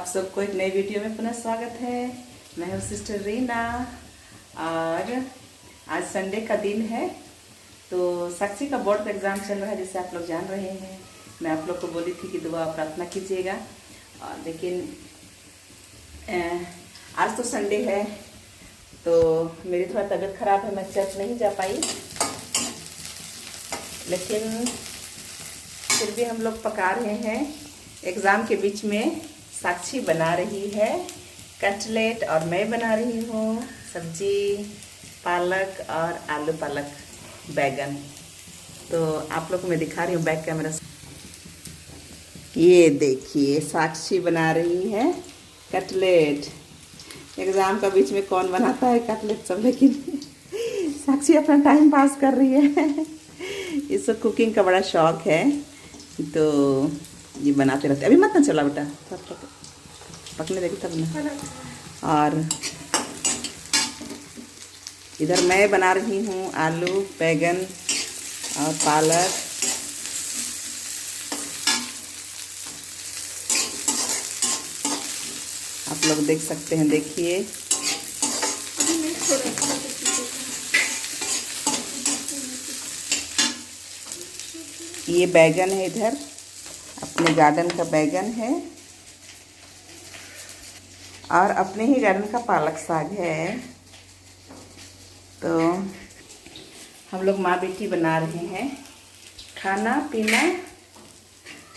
आप सबको एक नई वीडियो में पुनः स्वागत है। मैं हूँ सिस्टर रीना और आज संडे का दिन है तो साक्षी का बोर्ड का एग्ज़ाम चल रहा है, जैसे आप लोग जान रहे हैं। मैं आप लोग को बोली थी कि दुआ प्रार्थना कीजिएगा, और लेकिन आज तो संडे है तो मेरी थोड़ा तबीयत ख़राब है, मैं चर्च नहीं जा पाई। लेकिन फिर भी हम लोग पका रहे हैं। एग्ज़ाम के बीच में साक्षी बना रही है कटलेट और मैं बना रही हूँ सब्जी, पालक और आलू पालक बैगन। तो आप लोग को मैं दिखा रही हूँ बैक कैमरा से। ये देखिए साक्षी बना रही है कटलेट। एग्ज़ाम का बीच में कौन बनाता है कटलेट सब, लेकिन साक्षी अपना टाइम पास कर रही है। इसको कुकिंग का बड़ा शौक है तो ये बनाते रहते। अभी मत ना चला बेटा, पकने देगी तब ना। और इधर मैं बना रही हूँ आलू बैगन और पालक। आप लोग देख सकते हैं, देखिए ये बैगन है, इधर अपने गार्डन का बैगन है और अपने ही गार्डन का पालक साग है। तो हम लोग माँ बेटी बना रहे हैं खाना पीना।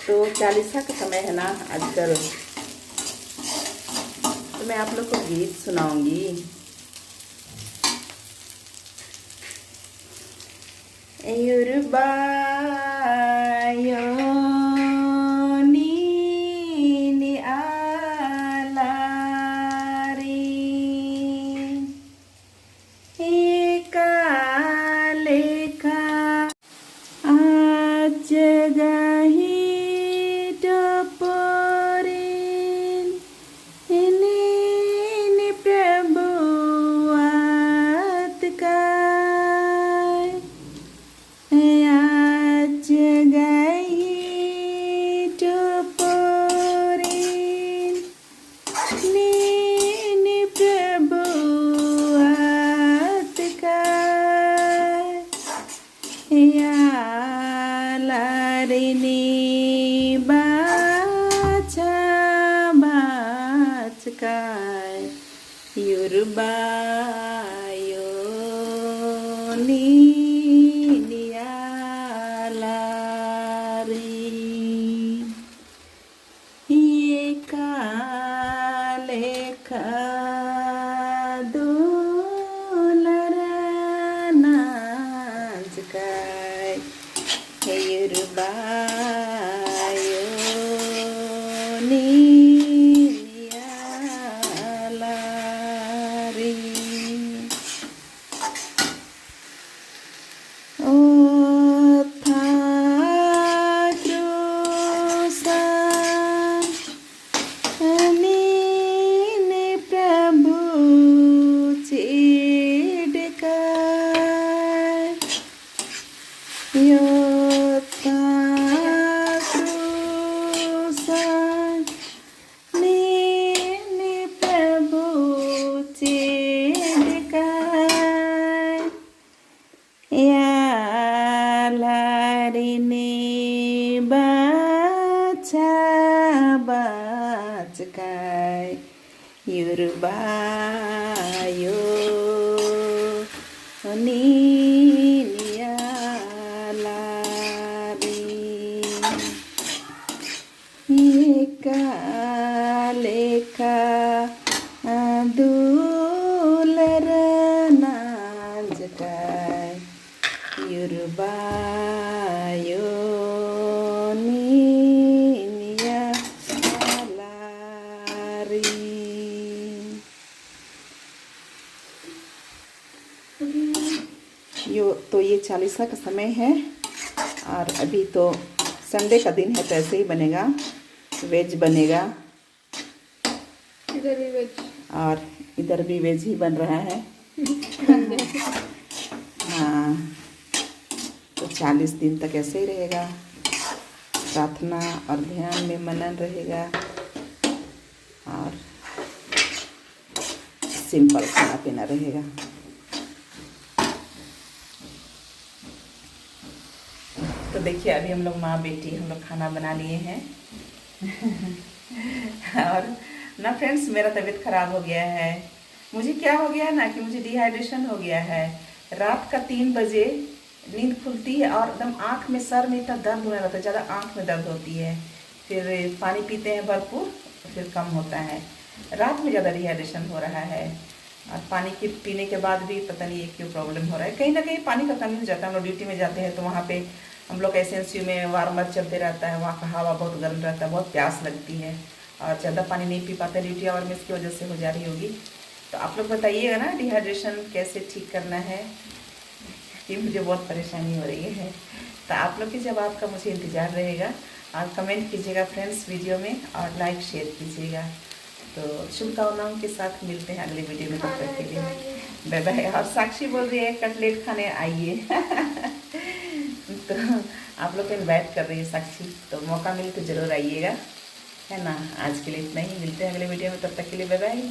तो चालीसा का समय है ना आजकल, तो मैं आप लोग को गीत सुनाऊंगी। तो ये चालीसा का समय है और अभी तो संडे का दिन है तो ऐसे ही बनेगा, वेज बनेगा। इधर भी वेज और इधर भी वेज ही बन रहा है। हाँ, तो 40 दिन तक ऐसे ही रहेगा। प्रार्थना और ध्यान में मनन रहेगा सिंपल खाना पीना रहेगा। तो देखिए अभी हम लोग माँ बेटी हम लोग खाना बना लिए हैं और ना फ्रेंड्स मेरा तबीयत ख़राब हो गया है। मुझे क्या हो गया ना कि मुझे डिहाइड्रेशन हो गया है। रात का 3 बजे नींद खुलती है और एकदम आँख में सर में इतना दर्द होने लगता है, ज़्यादा आँख में दर्द होती है। फिर पानी पीते हैं भरपूर फिर कम होता है। रात में ज़्यादा डिहाइड्रेशन हो रहा है और पानी के पीने के बाद भी पता नहीं ये क्यों प्रॉब्लम हो रहा है। कहीं ना कहीं पानी का कमी हो जाता है। हम लोग ड्यूटी में जाते हैं तो वहाँ पे हम लोग एसएनसी में वार्मर चलते रहता है, वहाँ का हवा बहुत गर्म रहता है, बहुत प्यास लगती है और ज़्यादा पानी नहीं पी पाते ड्यूटी आवर में, इसकी वजह से हो जा रही होगी। तो आप लोग बताइएगा ना डिहाइड्रेशन कैसे ठीक करना है, कि मुझे बहुत परेशानी हो रही है। तो आप लोग की जवाब का मुझे इंतज़ार रहेगा और कमेंट कीजिएगा फ्रेंड्स वीडियो में और लाइक शेयर कीजिएगा। तो शुभकामनाओं के साथ मिलते हैं अगले वीडियो में, तब तक के लिए बाय बाय। और साक्षी बोल रही है कटलेट खाने आइए तो आप लोग को इन्वाइट कर रही है साक्षी, तो मौका मिले तो ज़रूर आइएगा, है ना। आज के लिए इतना ही, मिलते हैं अगले वीडियो में, तब तक के लिए बाय बाय।